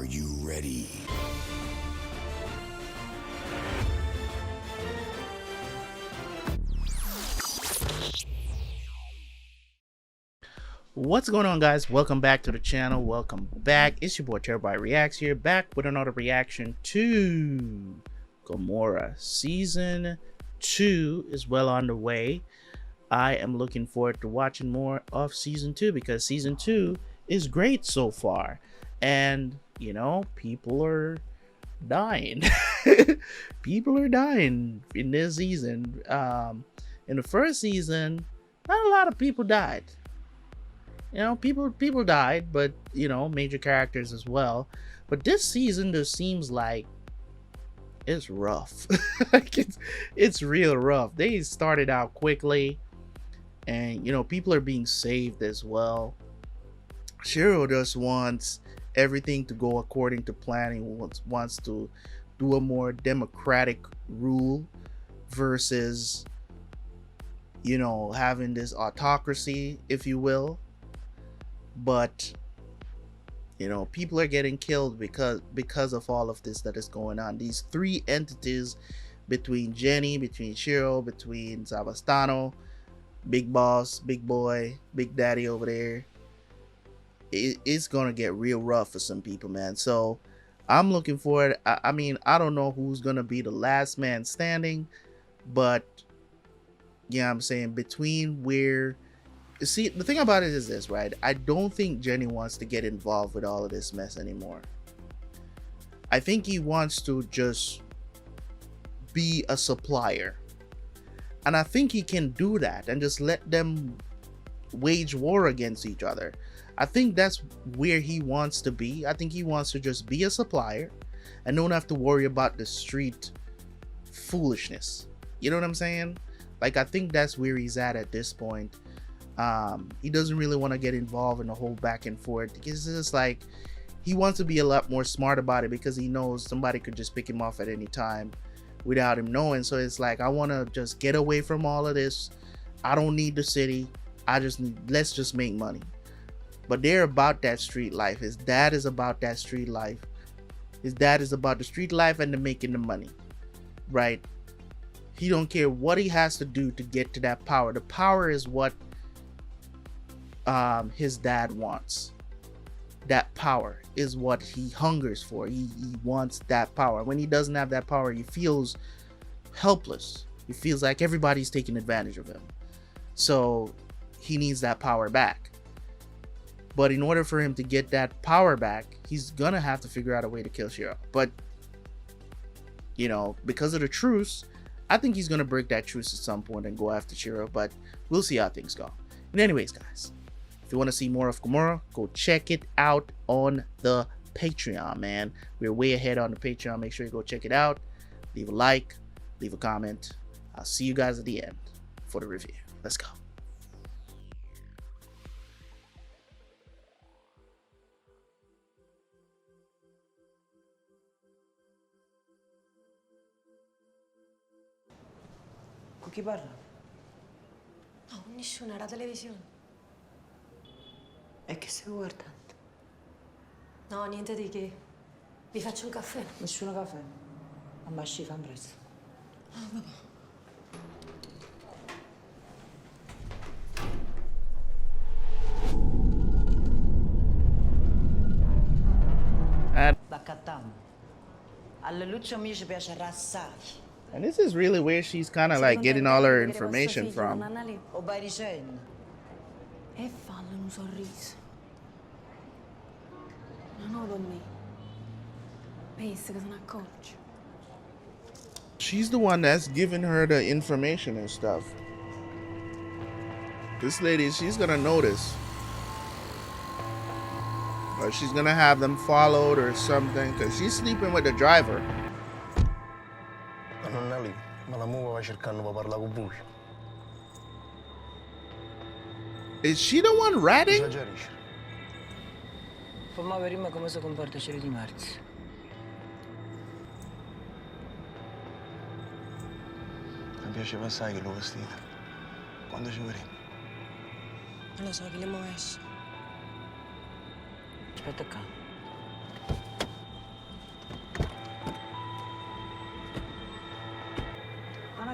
you ready? What's going on, guys? Welcome back to the channel. Welcome back. It's your boy Terabyte Reacts here, back with another reaction to Gomorrah. Season 2 is well on the way. I am looking forward to watching more of Season 2 because Season 2 is great so far. And, you know, people are dying. People are dying in this season. In the first season, not a lot of people died. You know, people died, but you know, major characters as well. But this season just seems like it's rough. Like it's real rough. They started out quickly, and you know, people are being saved as well. Ciro just wants everything to go according to plan. He wants to do a more democratic rule versus, you know, having this autocracy, if you will. But you know, people are getting killed because of all of this that is going on. These three entities, between Jenny, between Ciro, between Savastano, Big Boss, Big Boy, Big Daddy over there, it's gonna get real rough for some people, man. So I'm looking forward. I mean, I don't know who's gonna be the last man standing, but yeah, I'm saying between where, see, the thing about it is this, right? I don't think Jenny wants to get involved with all of this mess anymore. I think he wants to just be a supplier. And I think he can do that and just let them wage war against each other. I think that's where he wants to be. I think he wants to just be a supplier and don't have to worry about the street foolishness. You know what I'm saying? Like, I think that's where he's at this point. He doesn't really want to get involved in the whole back and forth. It's just like he wants to be a lot more smart about it because he knows somebody could just pick him off at any time without him knowing. So it's like, I want to just get away from all of this. I don't need the city. Let's just make money. But they're about that street life. His dad is about that street life. His dad is about the street life and the making the money, right? He don't care what he has to do to get to that power. The power is what his dad wants. That power is what he hungers for. He wants that power. When he doesn't have that power, he feels helpless. He feels like everybody's taking advantage of him. So he needs that power back. But in order for him to get that power back, he's gonna have to figure out a way to kill Ciro. But you know, because of the truce, I think he's gonna break that truce at some point and go after Ciro. But we'll see how things go. And anyways, guys, if you want to see more of Gomorrah, go check it out on the Patreon, man. We're way ahead on the Patreon. Make sure you go check it out. Leave a like, leave a comment. I'll see you guys at the end for the review. Let's go. Con chi parla? No, con nessuno, era televisione. E che stai guardando? No, niente di che. Vi faccio un caffè. Nessuno caffè. Ma ci fa presto. Ah, vabbè. Baccattamo. Alle Lucio mio ci piace rassai. And this is really where she's kind of like getting all her information from. O vai dicendo? E fallo un sorriso. Ma no con me. Pensa che se ne accorge. She's the one that's giving her the information and stuff. This lady, she's gonna notice. Or she's gonna have them followed or something, because she's sleeping with the driver. Ma non è lì, ma la muova va cercando per parlare con voi. Is she the one ratting? Esagerisce. Fammi vedere come si comporta Ciro di Marzo. Mi piace assai che lo vestite. Quando ci vedremo? Non lo so, chi le mo esce. Aspetta qua.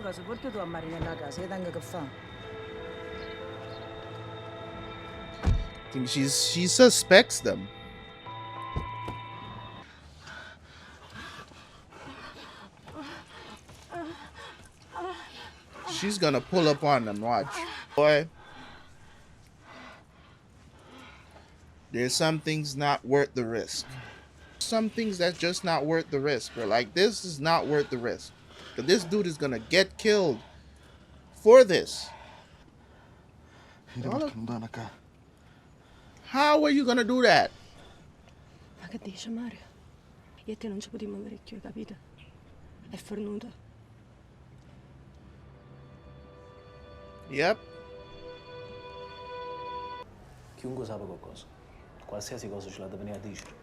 cosa, porta tu a Marinella a casa, io tengo che fa. I think she suspects them. She's gonna pull up on them, watch. Boy, there's some things not worth the risk. Some things that's just not worth the risk. Bro. Like, this is not worth the risk. Because this dude is gonna get killed for this. How are you gonna do that? Ma che dice, Mario? Io e te non ci potremmo avere più, capito? È fornuto. Yep. Chiunque sa qualcosa, qualsiasi cosa ce la deve venire a dire.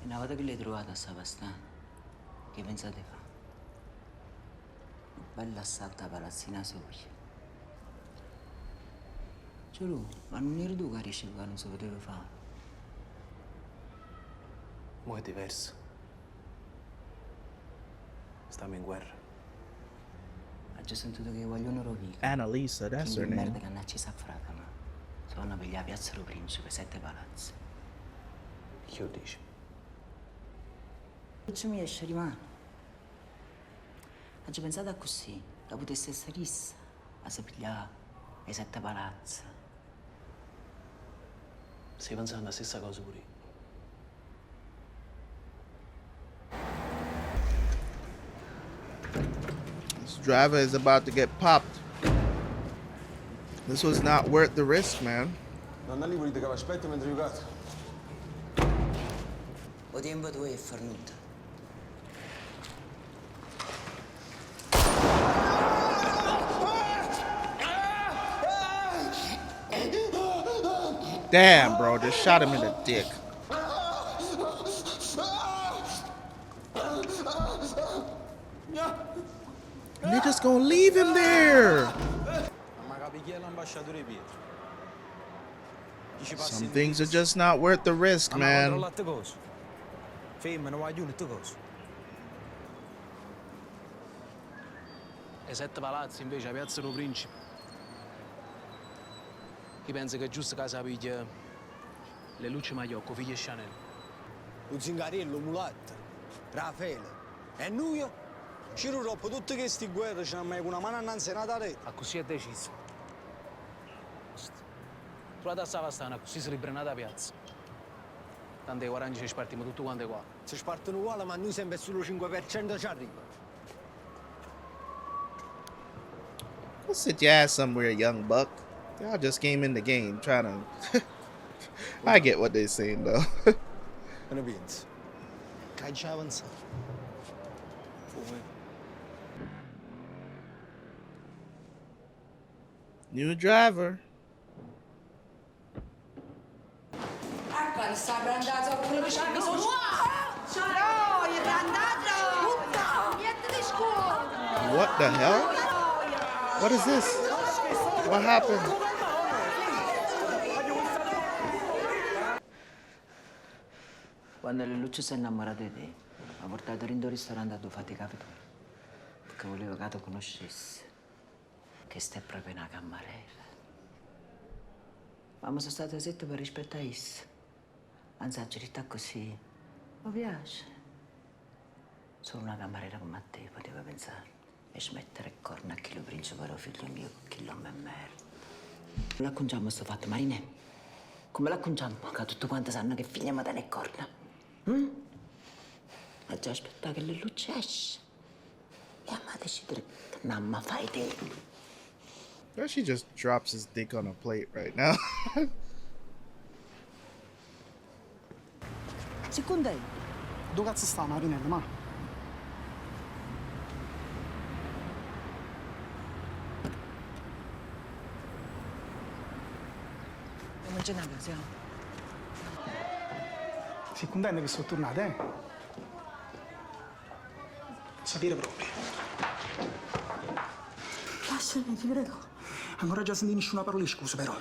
E una volta che l'hai trovata sta pasta, che pensate fa? Un bel assalto a palazzina soglia. Ciro, ma non eri tu che riesci a non si poteva fare? Mo' è diverso. Stiamo in guerra. Ha già sentito che vogliono rovire. Annalisa, that's her Quindi name. merda che hanno acceso a frata, ma sono per la piazza del Principe, 7 palazzi. Che lo dici? Non ci mi esce rimane. Ha già pensato a così, che potesse essere chissà, a si pigliare i 7 palazzi. Stai pensando la stessa cosa pure io. This driver is about to get popped. This was not worth the risk, man. Non lì volete che aspetta mentre giocate? O tempo tu è fornuto. Damn, bro, just shot him in the dick. And they're just gonna leave him there. Some things are just not worth the risk, man. E 7 palazzi invece a piazza del Principe. Chi pensa che è giusto che si piglia le luci Magliocco, figli e Chanel? Un zingarello, mulatta, Raffaele. E noi? Ciro dopo tutte queste guerre ci hanno mai una mano innanzi a Natale. A così è deciso. Trovate a Savastana, così si ribrenata la piazza. Tante 40 ci spartiamo tutti quanti qua. Si spartono uguali, ma noi sempre solo 5% ci arriva. Go sit your ass somewhere, young buck. Y'all just came in the game trying to... I get what they're saying, though. E ne pensi? Che ci avanza? New driver. Sta brandato pure che c'ha bisogno. No, il brandato! Niente di scuola! What the hell? What is this? What happened? Quando le luci si è innamorata di te, mi ha portato in un ristorante dove fate capo tu. Perché volevo che tu conoscessi. Che stai proprio una cammarella. Ma mi sono stata zitta per rispettare essa. Anzi, la città così mi piace. Solo una cammarella come te poteva pensare e smettere corna a chi lo principe era figlio mio, chi lo me merda. Come l'acconciamo sto fatto, Marinella? Come l'acconciamo? Che tutti quanti sanno che figlia mi dà corna. Ma già aspettare che le luci esce. E a me decidere che non mi fai te. Well, she just drops his dick on a plate right now. Sei contento? Dove cazzo sta Marinella, ma? Non c'è una casa. Sei contento che sono tornate, eh? Sapere proprio. Lasciami, ti prego. Ancora già sentito nessuna parola di scusa, però.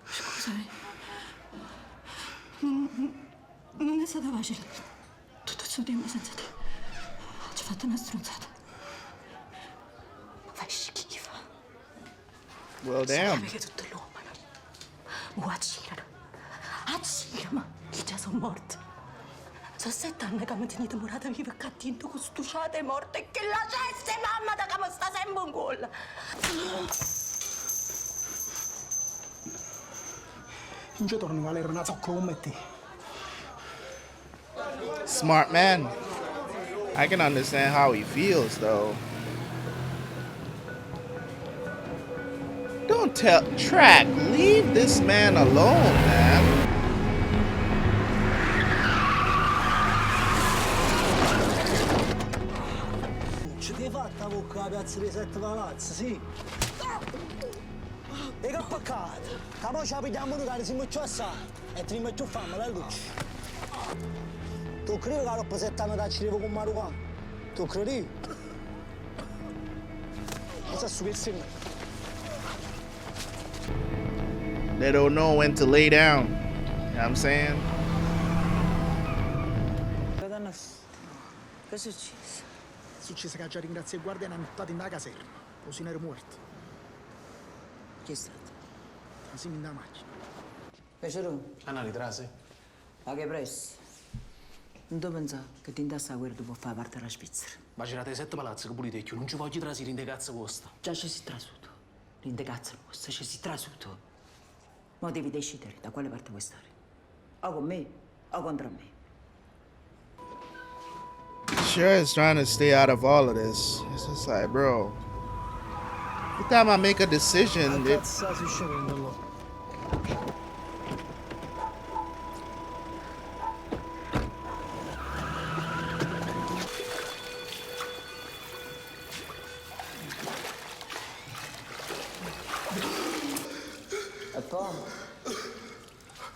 Scusami. Non è stato facile. Tutto il suo tempo senza te. Ci fatto una stronzata. Fai schifo. Well, damn. Sapevi che tutto l'uomo, no? A Ciro. A Ciro, ma chi già sono morti. Sono 7 anni che mi tenete murata viva e cattinto con stuciate morte e che la ceste, mamma, da che mi sta sempre un gol. Non ci torno a valere una zoccola come te. Smart man. I can understand how he feels, though. Don't tell Track. Leave this man alone, man. Ci ti hai fatta bocca la piazza dei 7 palazzi, sì? E che peccato! Che poi ci pigliamo noi che siamo più assai e ti rimetti più fame, la luce. Tu credi che dopo 7 anni da Ciro con Maruca? Tu credi? Cosa su che sembra? They don't know when to lay down. You know what I'm saying? Che è successo? È successo che già ringrazia il guardia e hanno buttato in da caserma. Così ne ero morto. Chi è stato? Così in da macchina. Ciro, Anna ritrase. ma che presto? Non devo pensare che ti indassa la guerra può fare parte della Svizzera. Ma c'erate 7 palazzi che pulite più, non ci voglio trasire in de cazzo costa. Già ci si è trasuto. Rinde cazzo vostra, ci si è trasuto. Ma devi decidere da quale parte vuoi stare. O con me o contro me. Sure is trying to stay out of all of this. It's just like, bro. Every time I make a decision, it, Cazzo si scende.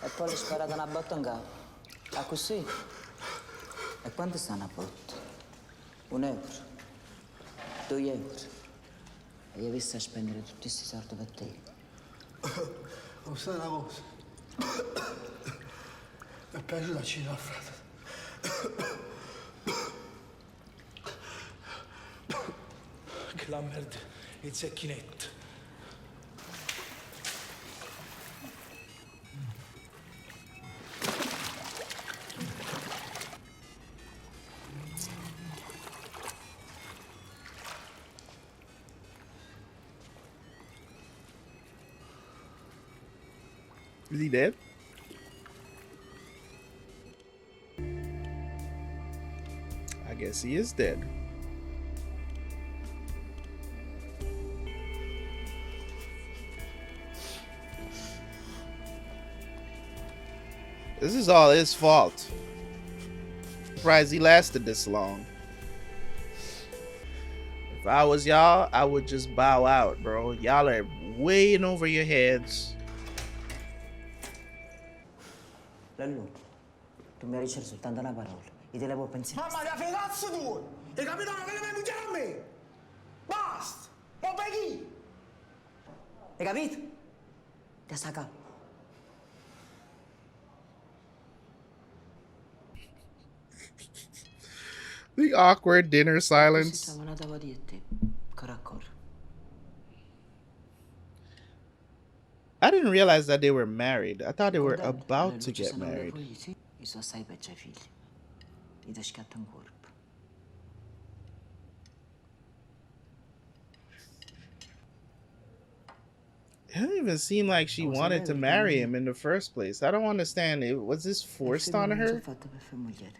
E poi le sparate una botta in capo. Ah, così? E quanto sta una botta? 1 euro? 2 euro? E io visto a spendere tutti questi soldi per te. Non sai una cosa? Mi è piaciuta Ciro, frate. Che la merda, il zecchinetto. is he dead? I guess he is dead. This is all his fault. Surprised he lasted this long. If I was y'all, I would just bow out, bro. Y'all are way in over your heads. Lallu, tu mi hai ricevuto soltanto una parola. E te la puoi pensare. Mamma, che cazzo tu? Hai capito che devi mangiare a me? Basta! Ma per chi? Hai capito? Ti sta calmo. The awkward dinner silence. Siamo una tavola di te. Corre a corre. I didn't realize that they were married. I thought they were about to get married. I suoi 6 peggio figli. Gli ti scatta un corpo. It didn't even seem like she wanted to marry him in the first place. I don't understand. Was this forced on her? Fatto per fare moglie.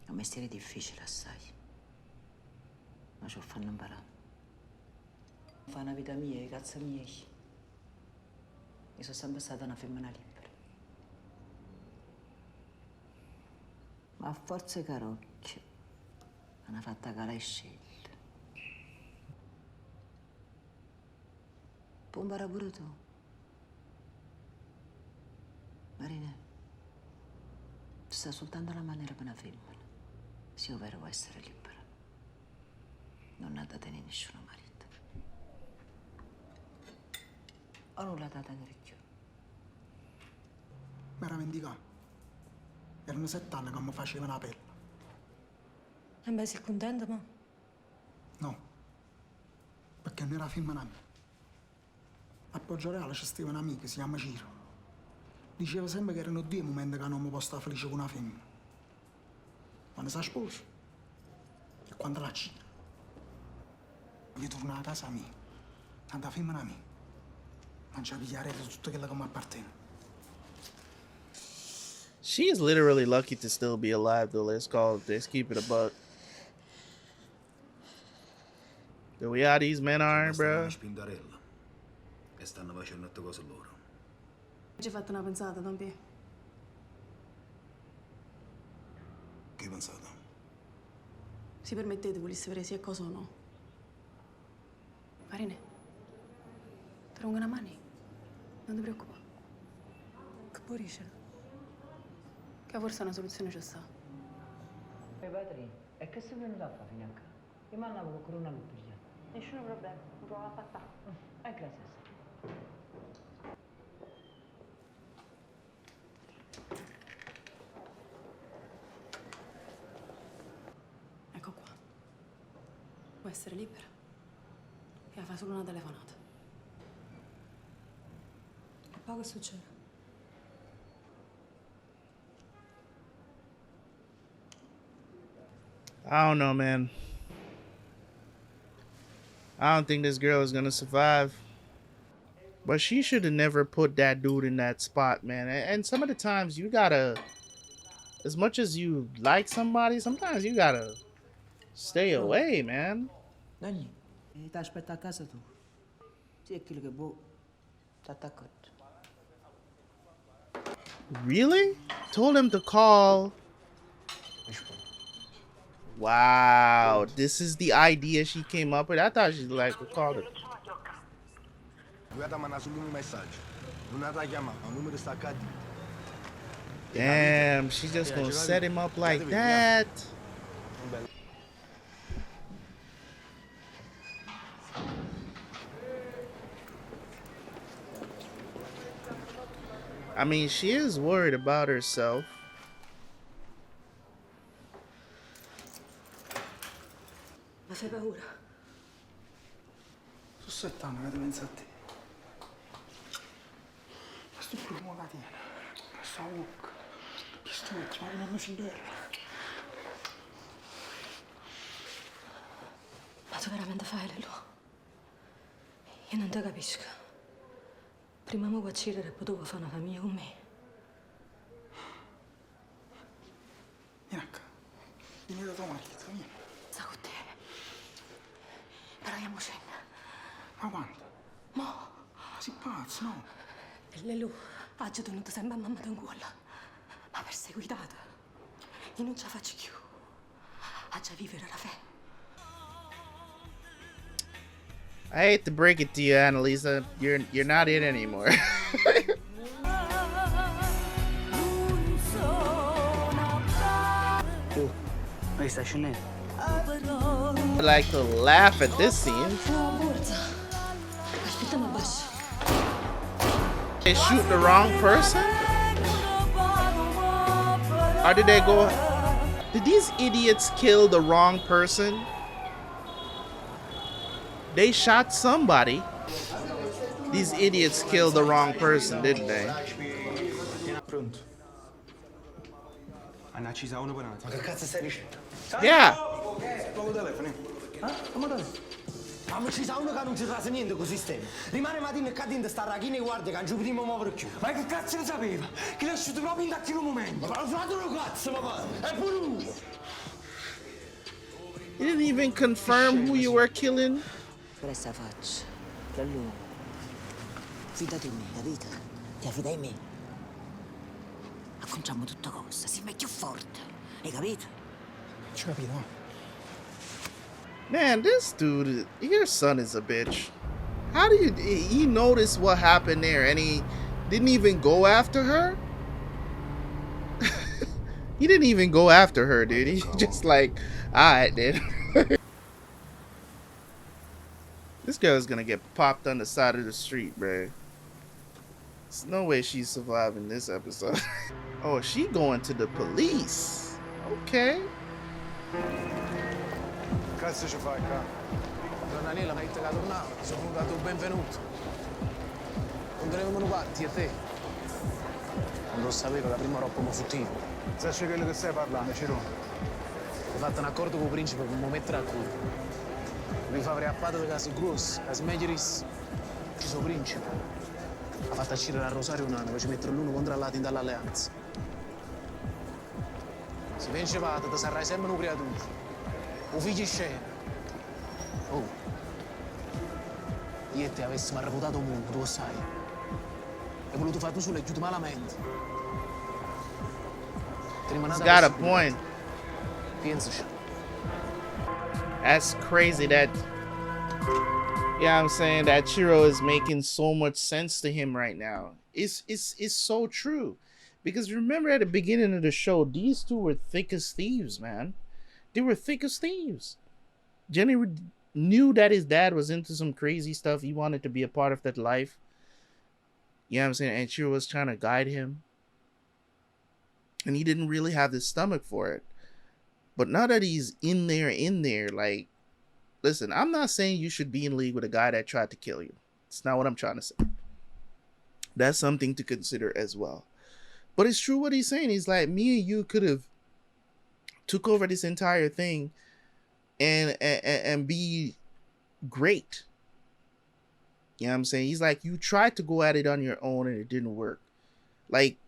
È un mestiere difficile assai. Ma ci ho fatto imparare. Fa una vita mia, i cazzi miei. Io sono sempre stata una femmina libera. Ma a forza di carocchio, mi hanno fatta calare e scelte. Puoi imparare pure tu. Marinella, ci sta soltanto la maniera per una femmina. Se io vero vuoi essere libera, non ha da tenere nessuno marito. Ho nulla da tenere più. Mi era vendicato. Erano 7 anni che mi facevano la pelle. Beh, sei contenta, ma? No, perché non era film una mia. A Poggio Reale c'è stava un'amica che si chiama Ciro. Diceva sempre che erano 2 momenti che non mi può stare felice con una femmina. Quando si sposa e quando la cina. Voglio tornare a casa mia, tanto la femmina mia. Mangia pigliare tutto quello che mi appartiene. She is literally lucky to still be alive, though. Let's keep it a buck. The way how these men are, bro. Spindarella e stanno facendo tutte cose loro. Ci hai fatto una pensata, Tompi? Che hai pensato? Si permettete, volesse vedere se è cosa o no? Marine, ti rungo una mano? Non ti preoccupare. Che puoi riuscire? Che forse una soluzione c'è sta. E padri, e che sei venuto a fare fino a qua? Io mi andavo con una luce. Nessun problema, mi provo a fatta. Grazie. Ecco qua. Vuoi essere libera? E fa solo una telefonata. E poi che succede? I don't know, man. I don't think this girl is gonna survive. But she should have never put that dude in that spot, man. And some of the times you gotta, as much as you like somebody, sometimes you gotta stay away, man. Anni, ti aspetta a casa tu. Sì, è quello che vuoi. Ti attacco. Really? Told him to call. Wow, this is the idea she came up with. I thought she like called it. Guarda, ma solo un messaggio. Non ha da chiamare, un numero staccato. Damn, she's just gonna set him up like that. I mean, she is worried about herself. Ma fai paura? Su 7 anni che penso a te. Questo è più una catena. Questa walk. Questo è chiamare una fibella. Ma tu veramente fai Lelo? Io non ti capisco. Prima mi vuoi Ciro e poi tu vuoi fare una famiglia con me. Vieni qua. Vieni da tuo marito, vieni. Sta con te. Però io scendo. Ma quando? Mo. Ma sei pazzo, no? E Lelu ha già tenuto sempre a mamma da un culo. Ma perseguitata. Io non ce la faccio più. Ha già vivere Raffaele. I hate to break it to you, Annalisa. You're not it anymore. Oh, ma sta scendendo? I like to laugh at this scene. No, borsa. Aspettami basso. They shoot the wrong person? Or did they go... Did these idiots kill the wrong person? They shot somebody. These idiots killed the wrong person, didn't they? Pronto. Hanno acceso uno per un attimo. Ma che cazzo stai dicendo? Yeah. Proprio telefono. Come dai? Ma ci sa uno che non ci rasa niente con il sistema. Rimane mattina e cadente sta rachina e guarda che non ci potremmo muovere più. Ma che cazzo ne sapeva? Che l'ha asciutto proprio in tacchino momento. Ma l'ha fatto un cazzo, papà. È pure lui. You didn't even confirm who you were killing. Questa faccia. Tra lui. Fidati di me, capito? Ti affidai in me. Acconciamo tutto cosa, si mette più forte. Hai capito? Ci capito, no? Man, this dude, your son is a bitch. How do you... He noticed what happened there and he didn't even go after her? He didn't even go after her, dude. He just like, alright, then. This girl is gonna get popped on the side of the street, bruh. There's no way she's surviving this episode. Oh, she going to the police. Okay. Cazzo ci fai qua? Marinella, mi ha detto che tornava, ti sono venuto a dare un benvenuto. Non tenevamo patti, e te? Non lo sapevo, la prima roba mi fottivo. Sai quello che stai parlando, Ciro? Ho fatto un accordo con il principe per mi mettere a culo. Mi fa riappata da casa grossa, casa meglio rissa. Ci sono principe. Ha fatto uscire a Rosario un anno per ci mettere l'uno contro l'altro in dall'alleanza. Se vince vada, ti sarai sempre un creatura. Un figlio scena. Oh. Io e te avessimo reputato un mondo, tu lo sai. E voluto fare tu solo e chiudo malamente. He's got a point. Pensaci. That's crazy that, yeah, I'm saying that Ciro is making so much sense to him right now. It's so true. Because remember at the beginning of the show, these two were thick as thieves, man. They were thick as thieves. Jenny knew that his dad was into some crazy stuff. He wanted to be a part of that life. You know what I'm saying? And Ciro was trying to guide him. And he didn't really have the stomach for it. But now that he's in there, like, listen, I'm not saying you should be in league with a guy that tried to kill you. It's not what I'm trying to say. That's something to consider as well. But it's true what he's saying. He's like, me and you could have took over this entire thing and be great. You know what I'm saying? He's like, you tried to go at it on your own and it didn't work. Like,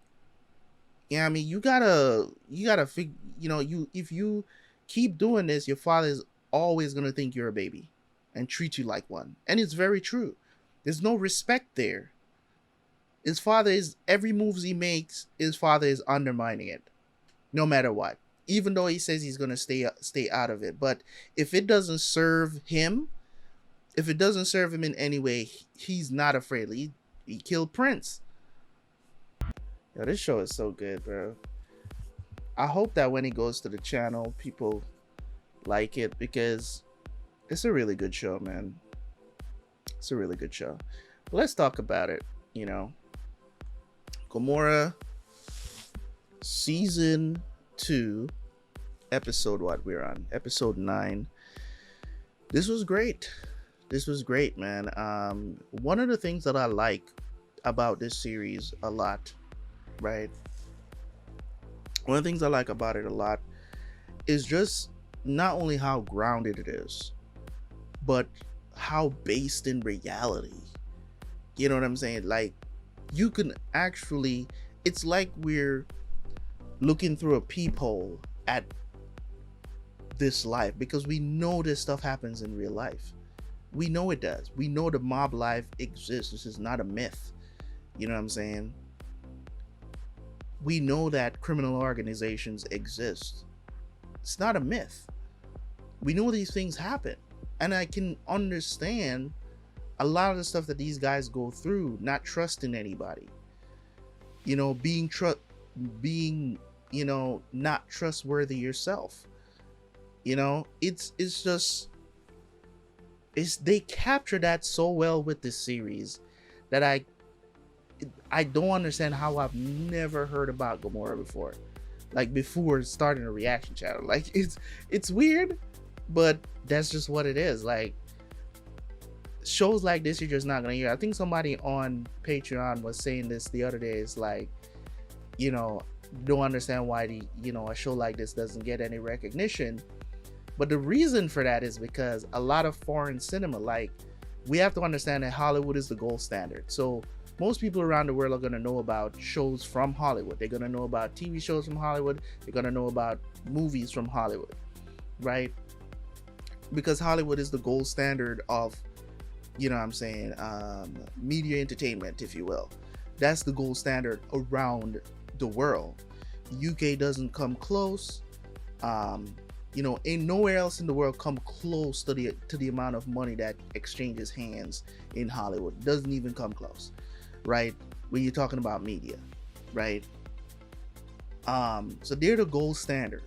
you know what I mean? You gotta figure, you know, if you keep doing this, your father is always gonna think you're a baby and treat you like one. And it's very true. There's no respect there. His father is, every move he makes, his father is undermining it, no matter what. Even though he says he's gonna stay out of it, but if it doesn't serve him, if it doesn't serve him in any way, he's not afraid. He killed Prince. Yo, this show is so good, bro. I hope that when he goes to the channel, people like it, because it's a really good show, man. It's a really good show. But let's talk about it, you know. Gomorrah season 2, episode what we're on, episode 9. This was great. This was great, man. One of the things that I like about this series a lot, right? One of the things I like about it a lot is just not only how grounded it is, but how based in reality. You know what I'm saying? Like, you can actually, it's like we're looking through a peephole at this life, because we know this stuff happens in real life. We know it does. We know the mob life exists. This is not a myth. You know what I'm saying? We know that criminal organizations exist. It's not a myth. We know these things happen. And I can understand a lot of the stuff that these guys go through, not trusting anybody. You know, being you know, not trustworthy yourself. You know, it's just, they capture that so well with this series that I don't understand how I've never heard about Gomorrah before. Like, before starting a reaction channel. Like, it's weird, but that's just what it is. Like, shows like this you're just not gonna hear. I think somebody on Patreon was saying this the other day. It's like, you know, don't understand why a show like this doesn't get any recognition. But the reason for that is because a lot of foreign cinema, like, we have to understand that Hollywood is the gold standard. So most people around the world are going to know about shows from Hollywood. They're going to know about TV shows from Hollywood. They're going to know about movies from Hollywood, right? Because Hollywood is the gold standard of, you know what I'm saying, media entertainment, if you will. That's the gold standard around the world. UK doesn't come close. You know, ain't nowhere else in the world come close to the amount of money that exchanges hands in Hollywood. Doesn't even come close, right? When you're talking about media, right? So they're the gold standard.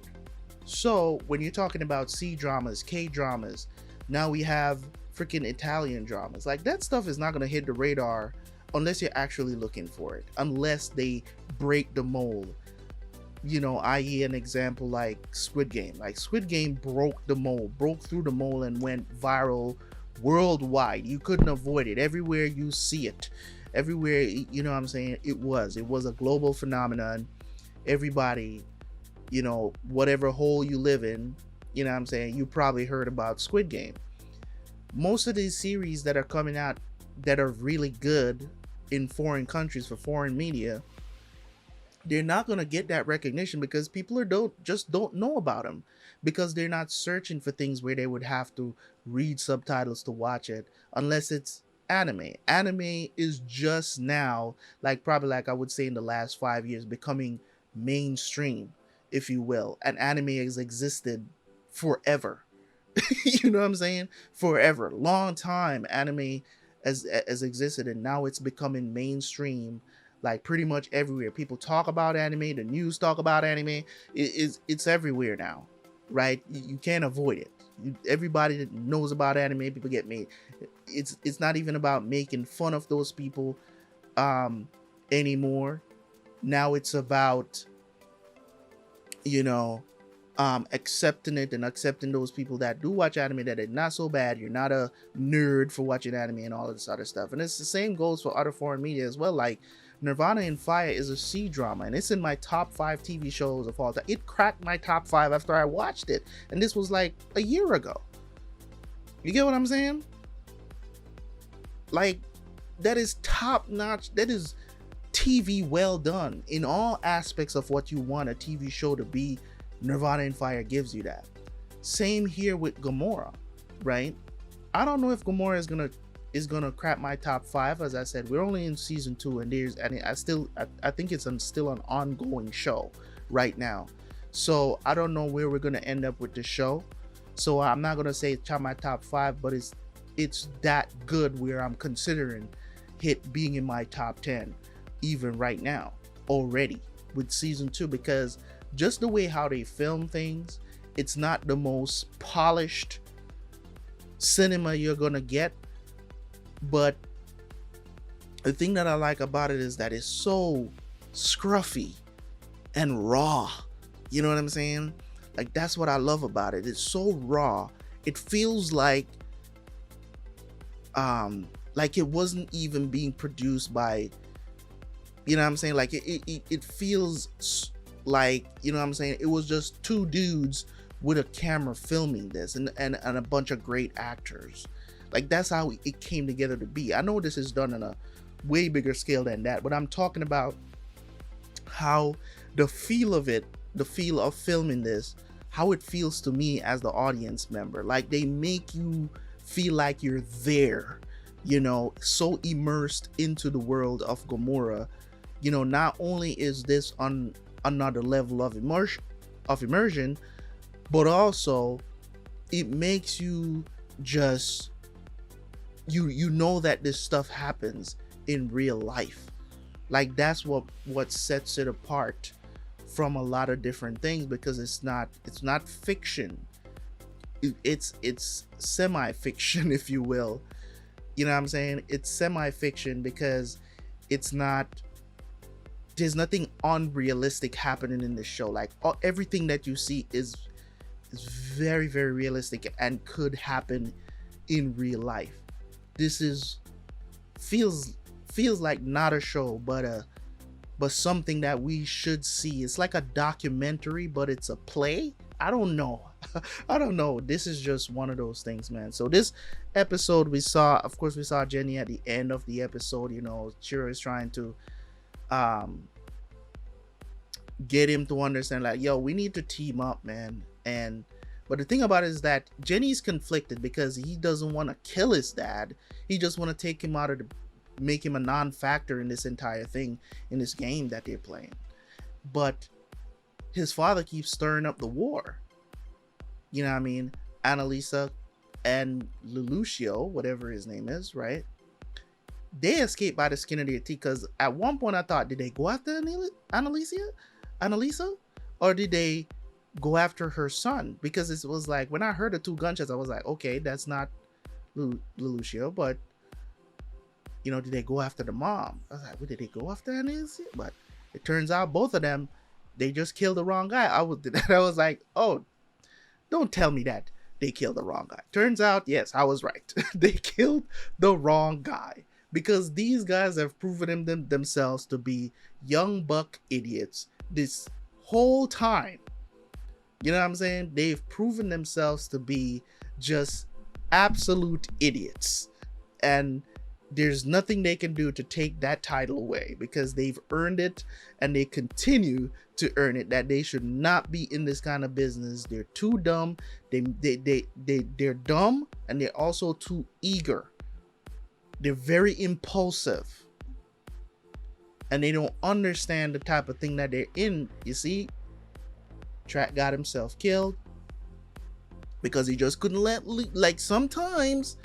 So when you're talking about C dramas, K dramas, now we have freaking Italian dramas. Like, that stuff is not gonna hit the radar unless you're actually looking for it, unless they break the mold. you know, i.e. an example like Squid Game. Like Squid Game broke through the mold and went viral worldwide. You couldn't avoid it. Everywhere you see it, everywhere, you know what I'm saying, it was a global phenomenon. Everybody, you know, whatever hole you live in, you know what I'm saying, you probably heard about Squid Game. Most of these series that are coming out that are really good in foreign countries for foreign media, they're not going to get that recognition because people don't know about them, because they're not searching for things where they would have to read subtitles to watch it, unless it's anime. Anime is just now, like probably like I would say in the last 5 years, becoming mainstream, if you will. And anime has existed forever. You know what I'm saying? Forever. Long time anime has existed, and now it's becoming mainstream. Like pretty much everywhere people talk about anime, the news talk about anime. It's everywhere now, right? You can't avoid it. Everybody that knows about anime, people get made. It's not even about making fun of those people anymore. Now it's about, you know, accepting it and accepting those people that do watch anime, that it's not so bad. You're not a nerd for watching anime and all of this other stuff. And it's the same goes for other foreign media as well. Like Nirvana in Fire is a C drama, and it's in my top 5 TV shows of all time. It cracked my top 5 after I watched it, and this was like a year ago. You get what I'm saying? Like, that is top notch. That is TV well done in all aspects of what you want a TV show to be. Nirvana in Fire gives you that. Same here with Gomorrah, right? I don't know if Gomorrah is gonna crack my top 5. As I said, we're only in season 2, and I think it's still an ongoing show right now. So I don't know where we're gonna end up with the show. So I'm not gonna say it's my top 5, but it's that good where I'm considering it being in my top 10 even right now already with season 2, because just the way how they film things, it's not the most polished cinema you're gonna get, but the thing that I like about it is that it's so scruffy and raw. You know what I'm saying? Like, that's what I love about it. It's so raw. It feels like it wasn't even being produced by, you know what I'm saying? Like it feels like, you know what I'm saying, it was just 2 dudes with a camera filming this, and a bunch of great actors. Like, that's how it came together to be. I know this is done on a way bigger scale than that, but I'm talking about how the feel of it, the feel of filming this, how it feels to me as the audience member. Like, they make you feel like you're there, you know, so immersed into the world of Gomorrah. You know, not only is this on another level of immersion, but also it makes you just, you know that this stuff happens in real life. Like, that's what sets it apart from a lot of different things, because it's not fiction. It's semi-fiction, if you will. You know what I'm saying? It's semi-fiction because there's nothing unrealistic happening in this show. Like, everything that you see is very, very realistic and could happen in real life. This feels like not a show, but something that we should see. It's like a documentary, but it's a play. I don't know. I don't know. This is just one of those things, man. So this episode, we saw Jenny at the end of the episode. You know, Ciro is trying to get him to understand, like, yo, we need to team up, man. But the thing about it is that Jenny's conflicted because he doesn't want to kill his dad. He just want to take him out of make him a non-factor in this entire thing, in this game that they're playing. But his father keeps stirring up the war. You know what I mean? Annalisa and Lucio, whatever his name is, right? They escaped by the skin of their teeth, because at one point I thought, did they go after Annalisa? Or did they go after her son? Because it was like, when I heard the 2 gunshots, I was like, okay, that's not Lucio, but, you know, did they go after the mom? I was like, well, did they go after Annalisa? But it turns out both of them they just killed the wrong guy. I was like, oh, don't tell me that they killed the wrong guy. Turns out, yes, I was right. They killed the wrong guy because these guys have proven themselves to be young buck idiots this whole time. You know what I'm saying? They've proven themselves to be just absolute idiots. And there's nothing they can do to take that title away because they've earned it and they continue to earn it. That they should not be in this kind of business. They're too dumb. They're dumb, and they're also too eager. They're very impulsive, and they don't understand the type of thing that they're in. You see, Track got himself killed because he just couldn't like sometimes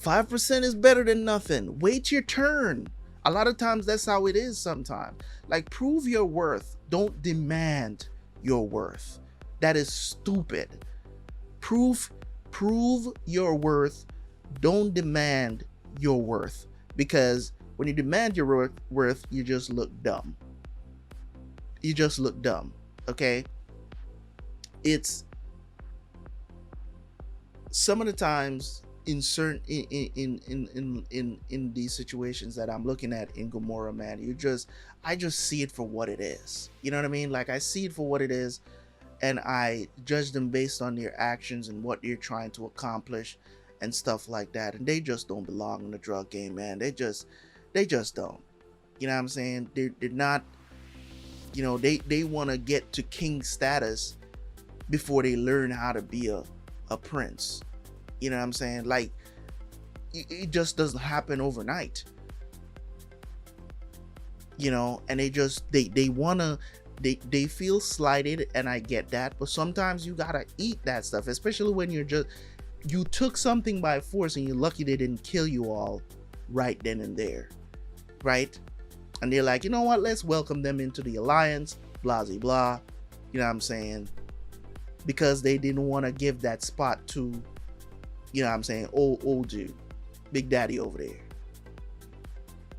5% is better than nothing. Wait your turn. A lot of times that's how it is sometimes. Like, prove your worth. Don't demand your worth. That is stupid. Prove your worth. Don't demand your worth. Because when you demand your worth, you just look dumb. You just look dumb. Okay? It's some of the times in certain in these situations that I'm looking at in Gomorrah, man, I just see it for what it is. You know what I mean? Like, I see it for what it is, and I judge them based on their actions and what they're trying to accomplish and stuff like that. And they just don't belong in the drug game, man. They just don't. You know what I'm saying? They're not, you know, they want to get to king status before they learn how to be a prince. You know what I'm saying? Like, it just doesn't happen overnight. You know, and they feel slighted, and I get that, but sometimes you gotta eat that stuff, especially when you took something by force and you're lucky they didn't kill you all right then and there, right? And they're like, you know what, let's welcome them into the alliance, blah blah blah. You know what I'm saying? Because they didn't want to give that spot to, you know what I'm saying, old dude, Big Daddy over there.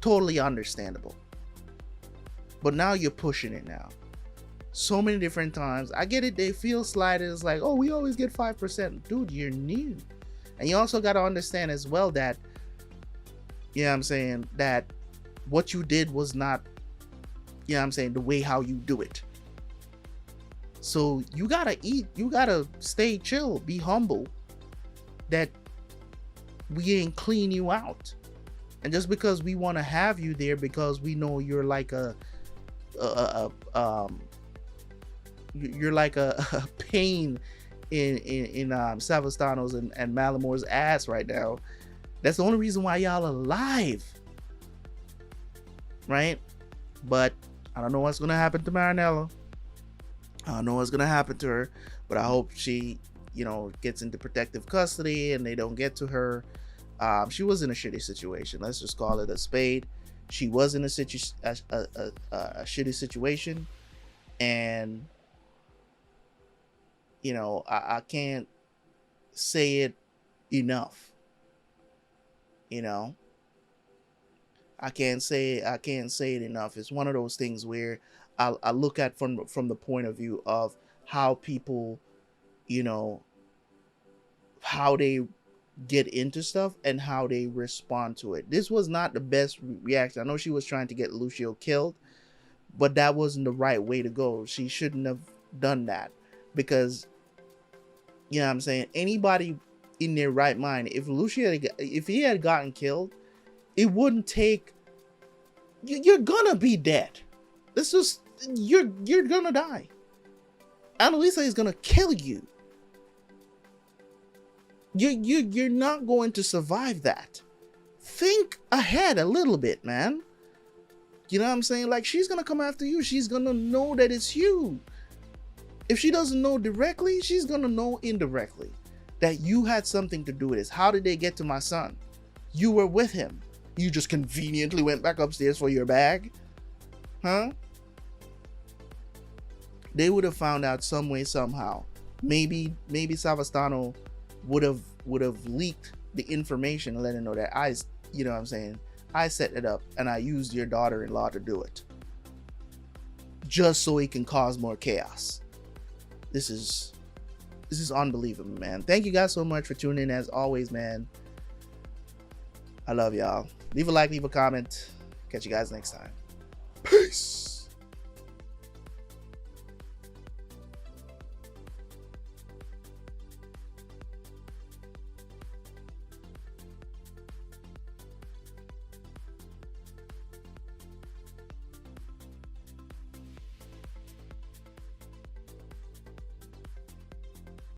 Totally understandable. But now you're pushing it now. So many different times. I get it, they feel slighted. It's like, oh, we always get 5%. Dude, you're new. And you also got to understand as well that, you know what I'm saying, that what you did was not, you know what I'm saying, the way how you do it. So you gotta eat, you gotta stay chill, be humble, that we ain't clean you out. And just because we want to have you there because we know you're like you're like a pain in Savastano's and Malamore's ass right now. That's the only reason why y'all alive, right? But I don't know what's gonna happen to Marinella. I don't know what's gonna happen to her, but I hope she, you know, gets into protective custody and they don't get to her. She was in a shitty situation. Let's just call it a spade. She was in a shitty situation, and you know, I can't say it enough. You know, I can't say it enough. It's one of those things where I look at from the point of view of how people, you know, how they get into stuff and how they respond to it. This was not the best reaction. I know she was trying to get Lucio killed, but that wasn't the right way to go. She shouldn't have done that, because, you know what I'm saying, anybody in their right mind, if he had gotten killed, it wouldn't take, you're gonna be dead. This is, you're gonna die. Annalisa is gonna kill you. You're not going to survive that. Think ahead a little bit, man. You know what I'm saying? Like, she's gonna come after you. She's gonna know that it's you. If she doesn't know directly, she's gonna know indirectly that you had something to do with this. How did they get to my son? You were with him. You just conveniently went back upstairs for your bag? Huh? They would have found out some way, somehow. Maybe Savastano would have leaked the information and let him know that you know what I'm saying, I set it up and I used your daughter-in-law to do it. just so he can cause more chaos. This is unbelievable, man. Thank you guys so much for tuning in as always, man. I love y'all. Leave a like, leave a comment. Catch you guys next time. Peace.